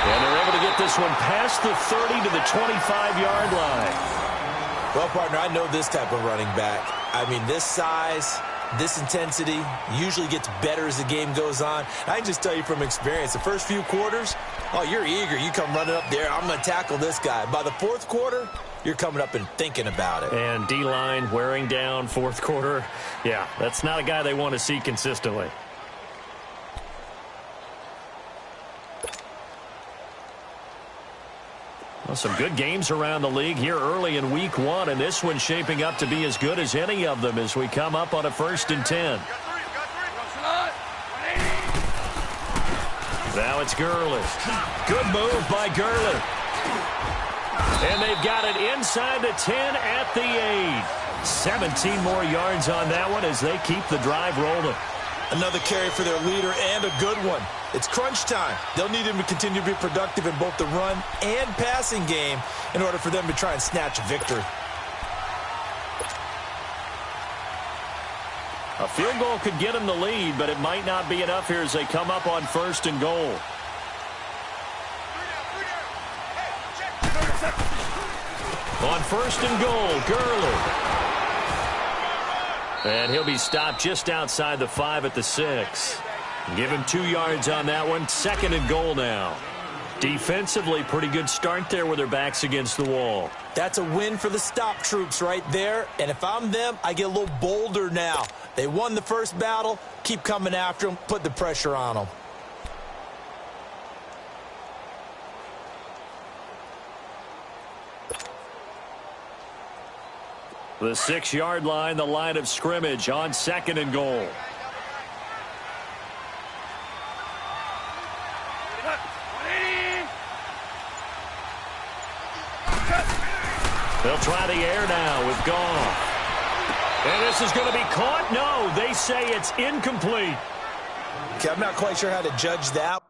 And they're able to get this one past the 30 to the 25-yard line. Well, partner, I know this type of running back. I mean, this size, this intensity usually gets better as the game goes on. I can just tell you from experience, the first few quarters, oh, you're eager. You come running up there, I'm going to tackle this guy. By the 4th quarter, you're coming up and thinking about it. And D-line wearing down 4th quarter. Yeah, that's not a guy they want to see consistently. Well, some good games around the league here early in week 1, and this one's shaping up to be as good as any of them as we come up on a 1st and 10. Now it's Gurley. Good move by Gurley. And they've got it inside the 10 at the 8. 17 more yards on that one as they keep the drive rolling. Another carry for their leader and a good one. It's crunch time. They'll need him to continue to be productive in both the run and passing game in order for them to try and snatch a victory. A field goal could get them the lead, but it might not be enough here as they come up on 1st and goal. On 1st and goal, Gurley. And he'll be stopped just outside the 5 at the 6. Give him 2 yards on that one. 2nd and goal now. Defensively, pretty good start there with their backs against the wall. That's a win for the stop troops right there. And if I'm them, I get a little bolder now. They won the first battle. Keep coming after them. Put the pressure on them. The 6-yard line, the line of scrimmage on 2nd and goal. They'll try the air now with Goff. And this is going to be caught. No, they say it's incomplete. Okay, I'm not quite sure how to judge that.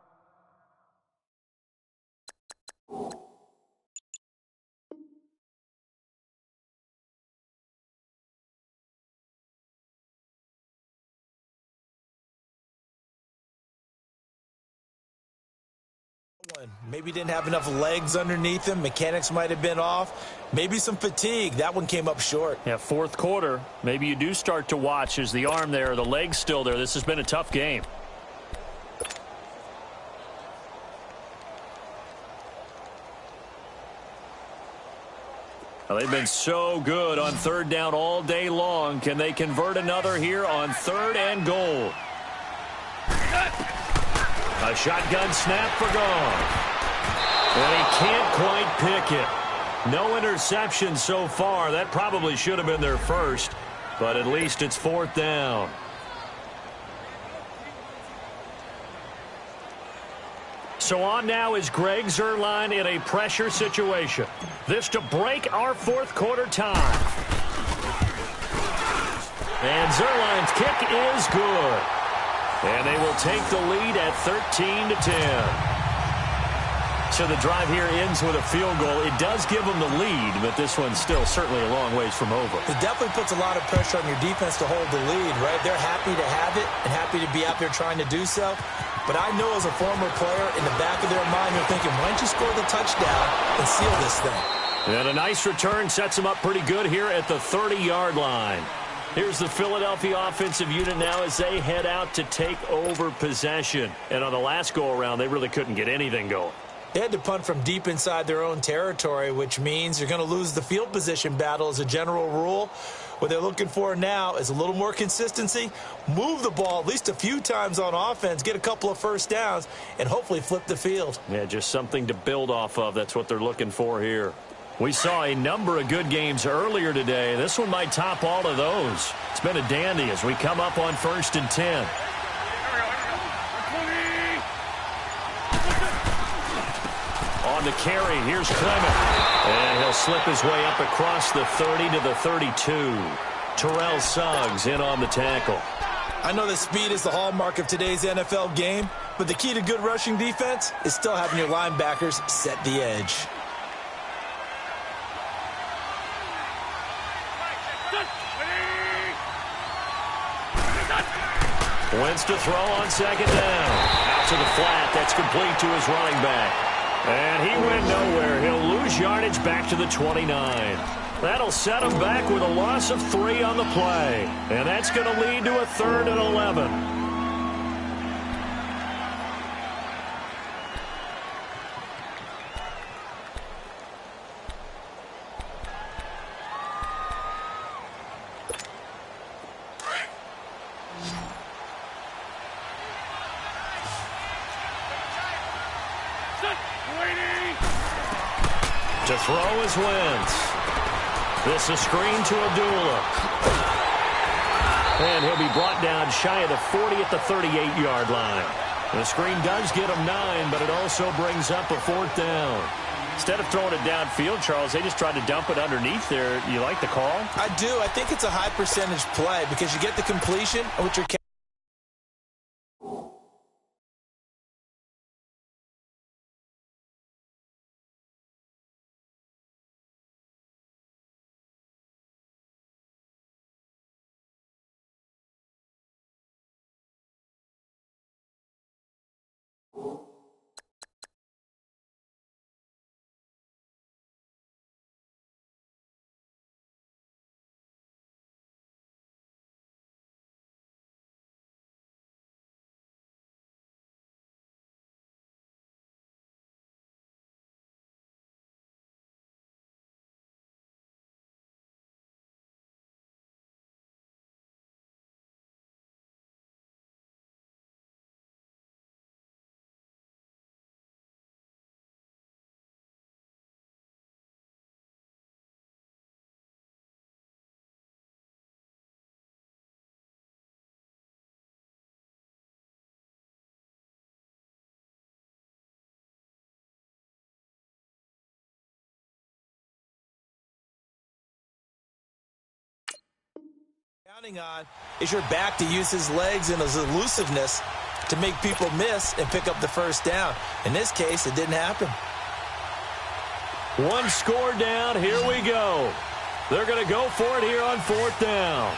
Maybe didn't have enough legs underneath him. Mechanics might have been off. Maybe some fatigue. That one came up short. Yeah, 4th quarter. Maybe you do start to watch as the arm there, the leg's still there. This has been a tough game. Well, they've been so good on 3rd down all day long. Can they convert another here on 3rd and goal? A shotgun snap for Goff. And he can't quite pick it. No interception so far. That probably should have been their first, but at least it's 4th down. So on now is Greg Zuerlein in a pressure situation. This to break our 4th quarter tie. And Zuerlein's kick is good. And they will take the lead at 13-10. So the drive here ends with a field goal. It does give them the lead, but this one's still certainly a long ways from over. It definitely puts a lot of pressure on your defense to hold the lead, right? They're happy to have it and happy to be out there trying to do so. But I know as a former player, in the back of their mind, they're thinking, why don't you score the touchdown and seal this thing? And a nice return sets them up pretty good here at the 30-yard line. Here's the Philadelphia offensive unit now as they head out to take over possession. And on the last go-around, they really couldn't get anything going. They had to punt from deep inside their own territory, which means you're going to lose the field position battle as a general rule. What they're looking for now is a little more consistency, move the ball at least a few times on offense, get a couple of first downs, and hopefully flip the field. Yeah, just something to build off of. That's what they're looking for here. We saw a number of good games earlier today. This one might top all of those. It's been a dandy as we come up on 1st and 10. On the carry, here's Clement. And he'll slip his way up across the 30 to the 32. Terrell Suggs in on the tackle. I know that speed is the hallmark of today's NFL game, but the key to good rushing defense is still having your linebackers set the edge. Wentz to throw on 2nd down. Out to the flat. That's complete to his running back. And he went nowhere. He'll lose yardage back to the 29. That'll set him back with a loss of 3 on the play. And that's going to lead to a 3rd and 11. To throw is Wentz. This is screen to Abdullah. And he'll be brought down shy of the 40 at the 38-yard line. The screen does get him 9, but it also brings up a 4th down. Instead of throwing it downfield, Charles, they just tried to dump it underneath there. You like the call? I do. I think it's a high percentage play because you get the completion, which you're counting on is your back to use his legs and his elusiveness to make people miss and pick up the first down. In this case, it didn't happen. One score down. Here we go. They're going to go for it here on 4th down.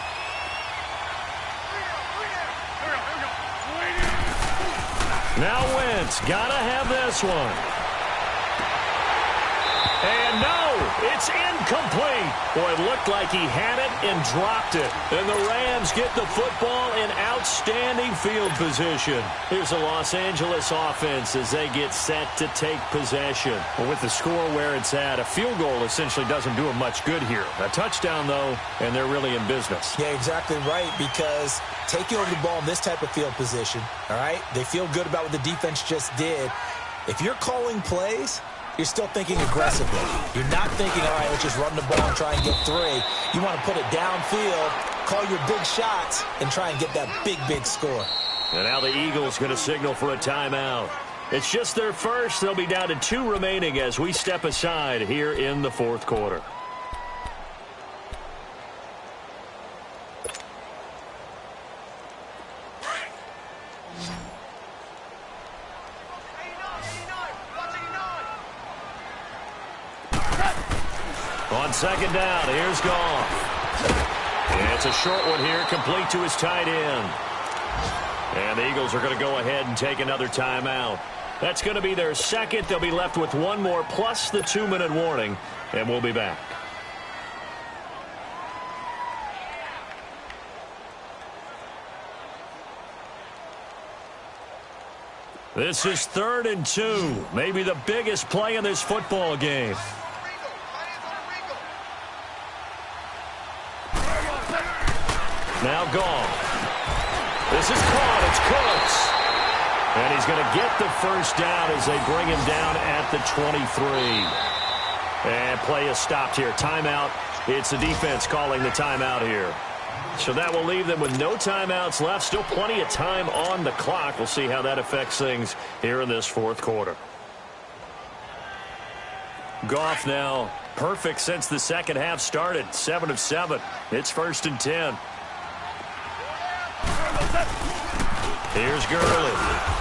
Now Wentz got to have this one. And no, it's incomplete. Boy, it looked like he had it and dropped it. And the Rams get the football in outstanding field position. Here's the Los Angeles offense as they get set to take possession. Well, with the score where it's at, a field goal essentially doesn't do them much good here. A touchdown, though, and they're really in business. Yeah, exactly right, because taking over the ball in this type of field position, all right, they feel good about what the defense just did. If you're calling plays, you're still thinking aggressively. You're not thinking, all right, let's just run the ball and try and get 3. You want to put it downfield, call your big shots, and try and get that big, big score. And now the Eagles going to signal for a timeout. It's just their first. They'll be down to 2 remaining as we step aside here in the 4th quarter. On second down, here's Goff. And it's a short one here, complete to his tight end. And the Eagles are going to go ahead and take another timeout. That's going to be their second. They'll be left with one more plus the 2-minute warning, and we'll be back. This is 3rd and 2, maybe the biggest play in this football game. Now Goff. This is caught. It's Cooks. And he's going to get the first down as they bring him down at the 23. And play is stopped here. Timeout. It's the defense calling the timeout here. So that will leave them with no timeouts left. Still plenty of time on the clock. We'll see how that affects things here in this 4th quarter. Goff now perfect since the second half started. 7 of 7. It's 1st and 10. Here's Gurley.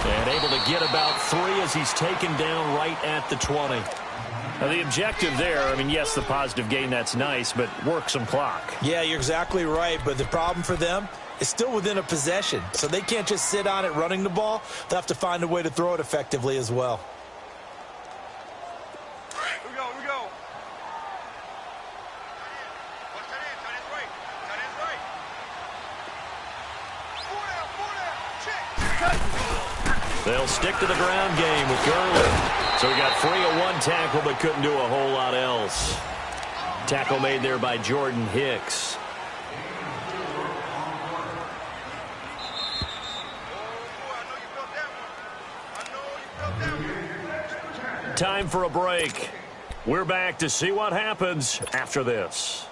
And able to get about 3 as he's taken down right at the 20. Now, the objective there, I mean, yes, the positive gain, that's nice, but work some clock. Yeah, you're exactly right, but the problem for them is still within a possession, so they can't just sit on it running the ball. They'll have to find a way to throw it effectively as well. Here we go, here we go. Watch that in, tight end's right. Tight end's right. 4 down, check. They'll stick to the ground game with Gurley. So he got free of 1 tackle, but couldn't do a whole lot else. Tackle made there by Jordan Hicks. Time for a break. We're back to see what happens after this.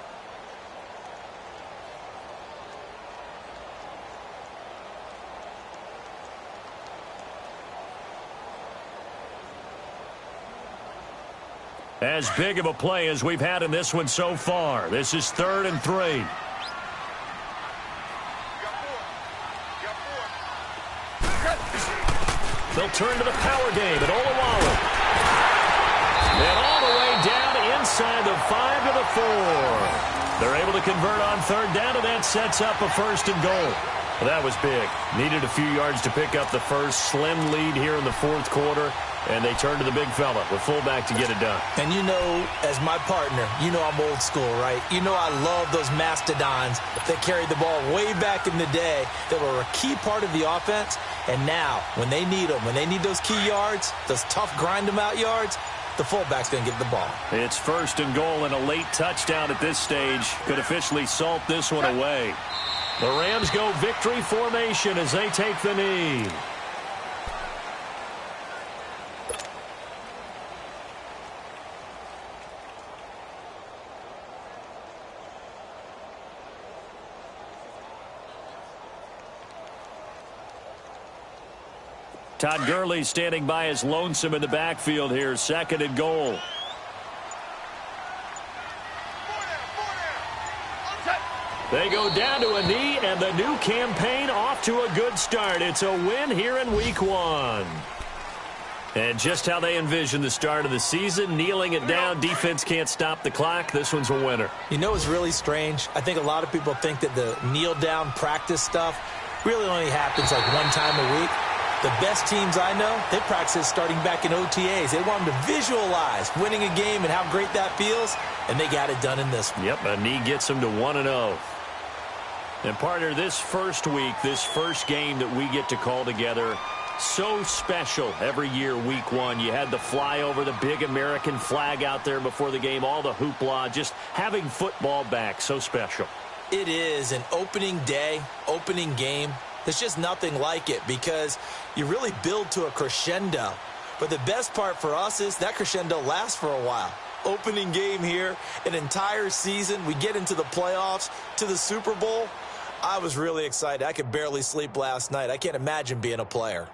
As big of a play as we've had in this one so far. This is 3rd and 3. They'll turn to the power game at Oluwalu. And all the way down inside the 5 to the 4. They're able to convert on 3rd down, and that sets up a 1st and goal. Well, that was big. Needed a few yards to pick up the first. Slim lead here in the 4th quarter. And they turn to the big fella with fullback to get it done. And you know, as my partner, you know I'm old school, right? You know I love those mastodons that carried the ball way back in the day that were a key part of the offense. And now, when they need them, when they need those key yards, those tough grind-them-out yards, the fullback's going to get the ball. It's 1st and goal and a late touchdown at this stage. Could officially salt this one away. The Rams go victory formation as they take the knee. Todd Gurley standing by as lonesome in the backfield here. 2nd and goal. They go down to a knee, and the new campaign off to a good start. It's a win here in week 1. And just how they envision the start of the season, kneeling it down. Defense can't stop the clock. This one's a winner. You know what's really strange? I think a lot of people think that the kneel-down practice stuff really only happens like 1 time a week. The best teams I know, they practice starting back in OTAs. They want them to visualize winning a game and how great that feels, and they got it done in this one. Yep, a knee gets them to 1-0. And, partner, this first week, this first game that we get to call together, so special every year, week 1. You had the flyover, the big American flag out there before the game, all the hoopla, just having football back, so special. It is an opening day, opening game. There's just nothing like it because you really build to a crescendo. But the best part for us is that crescendo lasts for a while. Opening game here, an entire season. We get into the playoffs, to the Super Bowl. I was really excited. I could barely sleep last night. I can't imagine being a player.